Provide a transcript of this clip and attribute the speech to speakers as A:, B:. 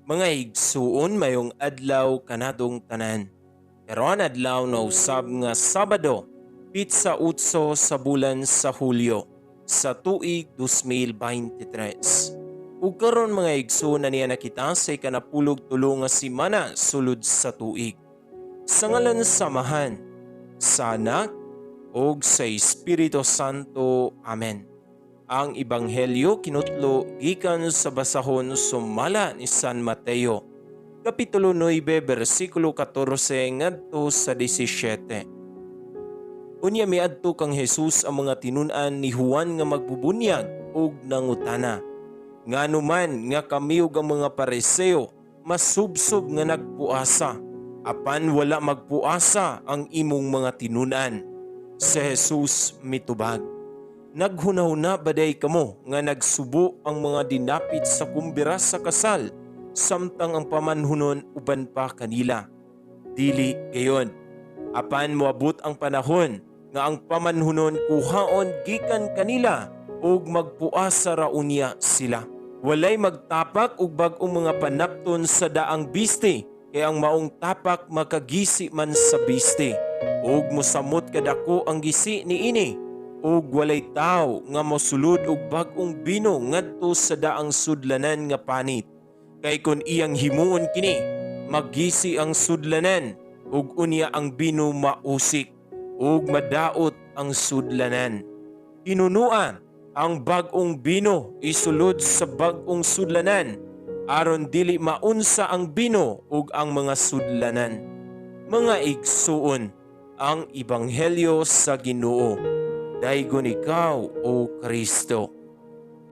A: Mga igsuon mayong adlaw kanatong tanan. Karon adlaw na usab nga Sabado, pitsa utso sa bulan sa Hulyo sa tuig 2023. Ug karon mga igsuon na niya nakita sa ikanapulog tulo nga semana sulod sa tuig. Sa ngalan sa Amahan, sa Anak, ug sa Espiritu Santo. Amen. Ang Ebanghelyo kinutlo gikan sa basahon sumala ni San Mateo, Kapitulo 9, versikulo 14 ngadto sa 17. Unya miadto kang Jesus ang mga tinun-an ni Juan nga magbubunyag ug nangutana. Nganuman nga kami ug ang mga Pariseo masubsob nga nagpuasa, apan wala magpuasa ang imong mga tinun-an. Si Jesus mitubag. Naghunahuna baday kamo nga nagsubo ang mga dinapit sa kumbira sa kasal, samtang ang pamanhunon uban pa kanila. Dili gayon. Apan moabot ang panahon nga ang pamanhunon kuhaon gikan kanila ug magpuasa ra unya sila. Walay magtapak og bag-ong mga panapton sa daang biste, kay ang maong tapak makagisi man sa biste. Ug mosamot kadako ang gisi niini. Ug walay tao nga mosulod og bag-ong bino ngadto sa daang sudlanan nga panit. Kay kun iyang himuon kini, maggisi ang sudlanan ug unya ang bino mausik ug madaot ang sudlanan. Inunua ang bag-ong bino isulod sa bag-ong sudlanan aron dili maunsa ang bino ug ang mga sudlanan. Mga igsuon, ang Ebanghelyo sa Ginoo. Daygon ikaw, O Kristo.